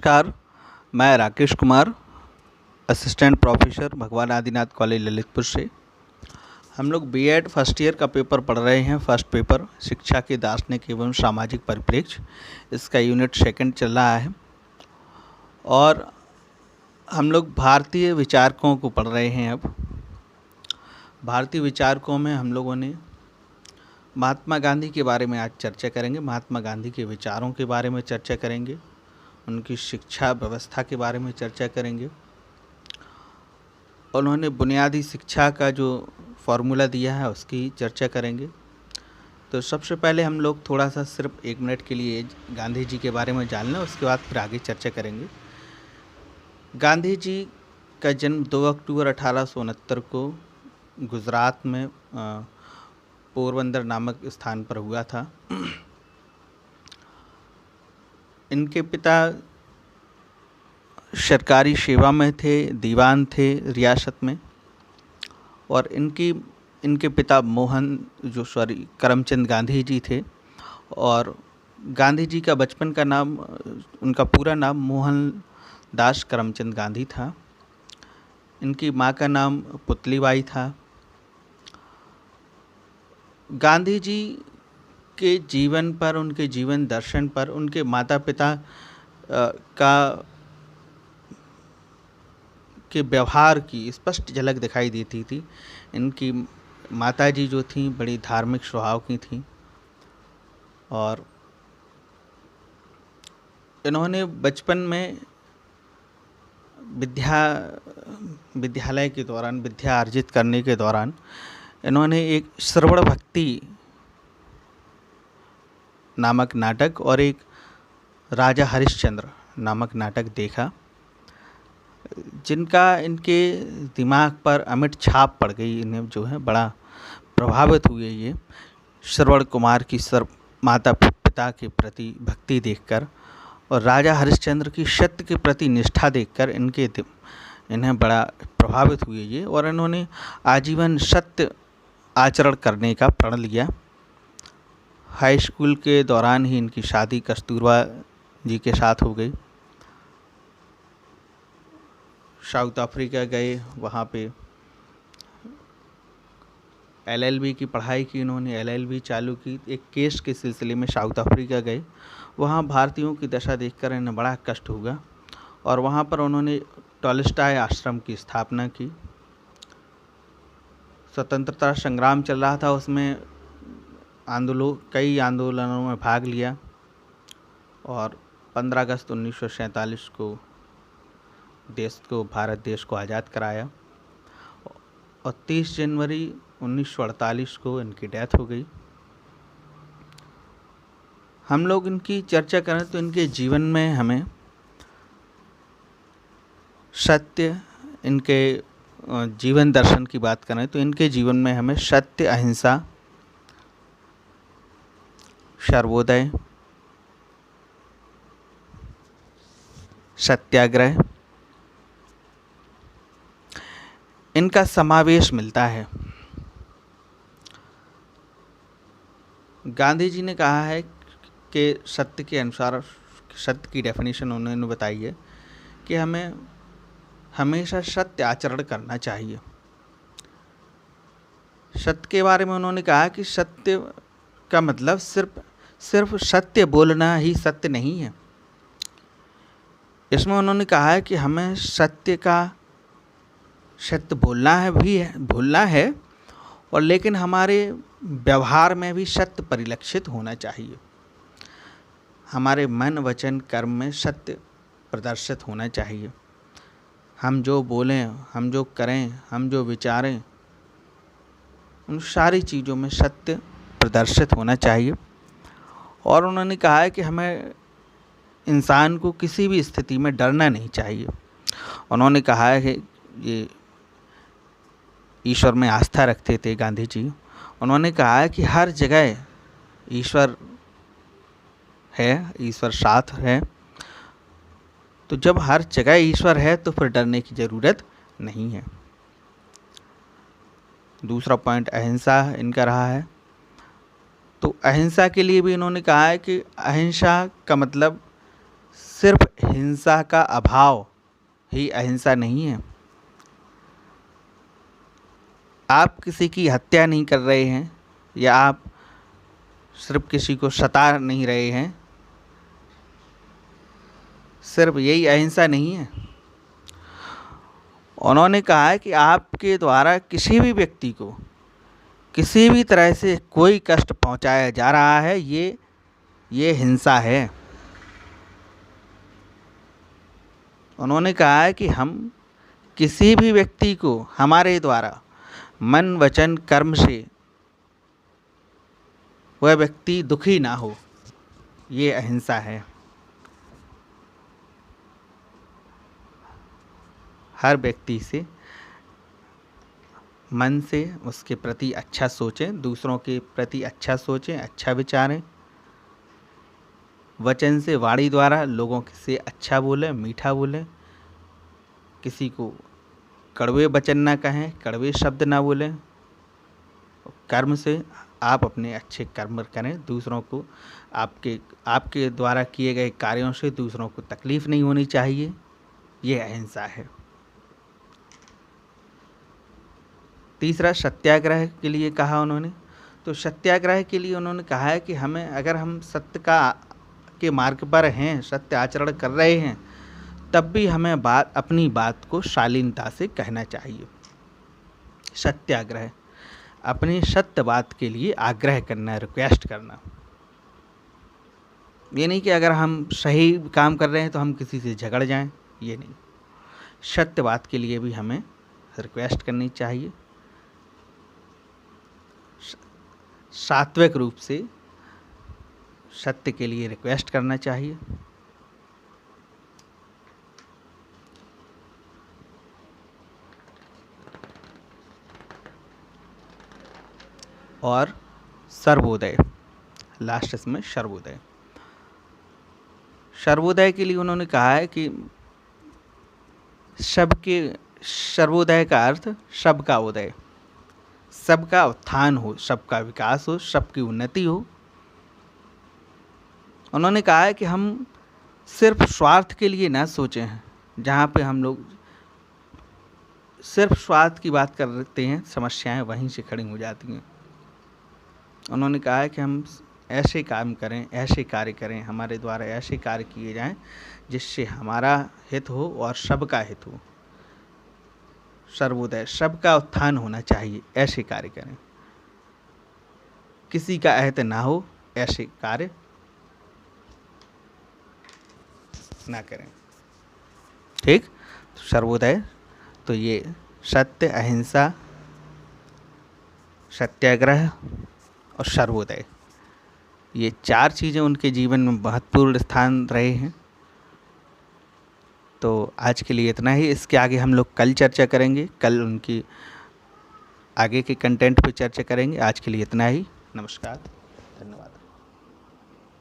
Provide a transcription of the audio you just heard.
नमस्कार। मैं Rakesh Kumar, assistant professor भगवान आदिनाथ कॉलेज ललितपुर से। हम लोग बीएड फर्स्ट ईयर का पेपर पढ़ रहे हैं। फर्स्ट पेपर शिक्षा के दार्शनिक एवं सामाजिक परिप्रेक्ष्य, इसका यूनिट सेकंड चल रहा है और हम लोग भारतीय विचारकों को पढ़ रहे हैं। अब भारतीय विचारकों में हम लोगों ने महात्मा गांधी के बारे में आज चर्चा करेंगे। महात्मा गांधी के विचारों के बारे में चर्चा करेंगे, उनकी शिक्षा व्यवस्था के बारे में चर्चा करेंगे। उन्होंने बुनियादी शिक्षा का जो फॉर्मूला दिया है उसकी चर्चा करेंगे। तो सबसे पहले हम लोग थोड़ा सा सिर्फ 1 मिनट के लिए गांधी जी के बारे में जान लें, उसके बाद फिर आगे चर्चा करेंगे। गांधी जी का जन्म 2 अक्टूबर 1869 को गुजरात में पोरबंदर नामक स्थान पर हुआ था। इनके पिता सरकारी सेवा में थे, दीवान थे रियासत में। और इनके पिता करमचंद गांधी जी थे। और गांधी जी का बचपन का नाम, उनका पूरा नाम मोहनदास करमचंद गांधी था। इनकी माँ का नाम पुतलीबाई था। गांधी जी के जीवन पर, उनके जीवन दर्शन पर उनके माता पिता के व्यवहार की स्पष्ट झलक दिखाई देती थी। इनकी माताजी जो थीं बड़ी धार्मिक स्वभाव की थीं और इन्होंने बचपन में विद्यालय के दौरान, विद्या अर्जित करने के दौरान इन्होंने एक श्रवण भक्ति नामक नाटक और एक राजा हरिश्चंद्र नामक नाटक देखा, जिनका इनके दिमाग पर अमिट छाप पड़ गई। इन्हें जो है बड़ा प्रभावित हुए ये श्रवण कुमार की माता पिता के प्रति भक्ति देखकर और राजा हरिश्चंद्र की सत्य के प्रति निष्ठा देखकर इन्हें बड़ा प्रभावित हुए ये, और इन्होंने आजीवन सत्य आचरण करने का प्रण लिया। हाई स्कूल के दौरान ही इनकी शादी कस्तूरबा जी के साथ हो गई। साउथ अफ्रीका गए, वहाँ पे LLB की पढ़ाई की इन्होंने, LLB चालू की। एक केस के सिलसिले में साउथ अफ्रीका गए, वहाँ भारतीयों की दशा देखकर इन्हें बड़ा कष्ट हुआ और वहाँ पर उन्होंने टॉलस्टॉय आश्रम की स्थापना की। स्वतंत्रता संग्राम चल रहा था, उसमें कई आंदोलनों में भाग लिया और 15 अगस्त 1947 को भारत देश को आज़ाद कराया और 30 जनवरी 1948 को इनकी डेथ हो गई। हम लोग इनकी चर्चा करें तो इनके जीवन में हमें सत्य, इनके जीवन दर्शन की बात करें तो इनके जीवन में हमें सत्य, अहिंसा, सर्वोदय, सत्याग्रह, इनका समावेश मिलता है। गांधी जी ने कहा है कि सत्य के अनुसार, सत्य की डेफिनेशन उन्होंने बताई है कि हमें हमेशा सत्य आचरण करना चाहिए। सत्य के बारे में उन्होंने कहा कि सत्य का मतलब सिर्फ सत्य बोलना ही सत्य नहीं है। इसमें उन्होंने कहा है कि हमें सत्य बोलना है और लेकिन हमारे व्यवहार में भी सत्य परिलक्षित होना चाहिए। हमारे मन, वचन, कर्म में सत्य प्रदर्शित होना चाहिए। हम जो बोलें, हम जो करें, हम जो विचारें, उन सारी चीज़ों में सत्य प्रदर्शित होना चाहिए। और उन्होंने कहा है कि हमें इंसान को किसी भी स्थिति में डरना नहीं चाहिए। उन्होंने कहा है कि ये ईश्वर में आस्था रखते थे गांधी जी। उन्होंने कहा है कि हर जगह ईश्वर है, ईश्वर साथ है। तो जब हर जगह ईश्वर है तो फिर डरने की ज़रूरत नहीं है। दूसरा पॉइंट अहिंसा इनका रहा है। तो अहिंसा के लिए भी इन्होंने कहा है कि अहिंसा का मतलब सिर्फ हिंसा का अभाव ही अहिंसा नहीं है। आप किसी की हत्या नहीं कर रहे हैं या आप सिर्फ किसी को सता नहीं रहे हैं, सिर्फ यही अहिंसा नहीं है। उन्होंने कहा है कि आपके द्वारा किसी भी व्यक्ति को किसी भी तरह से कोई कष्ट पहुंचाया जा रहा है, ये हिंसा है। उन्होंने कहा है कि हम किसी भी व्यक्ति को हमारे द्वारा मन वचन कर्म से वह व्यक्ति दुखी ना हो, ये अहिंसा है। हर व्यक्ति से मन से उसके प्रति अच्छा सोचें, दूसरों के प्रति अच्छा सोचें, अच्छा विचारें। वचन से वाणी द्वारा लोगों से अच्छा बोलें, मीठा बोलें। किसी को कड़वे वचन ना कहें, कड़वे शब्द ना बोलें। कर्म से आप अपने अच्छे कर्म करें, दूसरों को आपके द्वारा किए गए कार्यों से दूसरों को तकलीफ़ नहीं होनी चाहिए, ये अहिंसा है। तीसरा, सत्याग्रह के लिए कहा उन्होंने। तो सत्याग्रह के लिए उन्होंने कहा है कि हमें, अगर हम सत्य के मार्ग पर हैं, सत्य आचरण कर रहे हैं, तब भी हमें अपनी बात को शालीनता से कहना चाहिए। सत्याग्रह, अपनी सत्य बात के लिए आग्रह करना, रिक्वेस्ट करना। ये नहीं कि अगर हम सही काम कर रहे हैं तो हम किसी से झगड़ जाएं, ये नहीं। सत्य बात के लिए भी हमें रिक्वेस्ट करनी चाहिए, सात्विक रूप से सत्य के लिए रिक्वेस्ट करना चाहिए। और सर्वोदय, लास्ट इसमें सर्वोदय। सर्वोदय के लिए उन्होंने कहा है कि सर्वोदय का अर्थ सबका उदय, सबका उत्थान हो, सबका विकास हो, सबकी उन्नति हो। उन्होंने कहा है कि हम सिर्फ स्वार्थ के लिए ना सोचें हैं। जहाँ पे हम लोग सिर्फ स्वार्थ की बात करते हैं, समस्याएं वहीं से खड़ी हो जाती हैं। उन्होंने कहा है कि हम ऐसे काम करें, ऐसे कार्य करें, हमारे द्वारा ऐसे कार्य किए जाएं जिससे हमारा हित हो और सबका हित हो। सर्वोदय, सबका उत्थान होना चाहिए, ऐसे कार्य करें। किसी का अहित ना हो, ऐसे कार्य ना करें। ठीक, तो सर्वोदय, तो ये सत्य, अहिंसा, सत्याग्रह और सर्वोदय, ये 4 चीज़ें उनके जीवन में महत्वपूर्ण स्थान रहे हैं। तो आज के लिए इतना ही। इसके आगे हम लोग कल चर्चा करेंगे, कल उनकी आगे के कंटेंट पे चर्चा करेंगे। आज के लिए इतना ही। नमस्कार, धन्यवाद।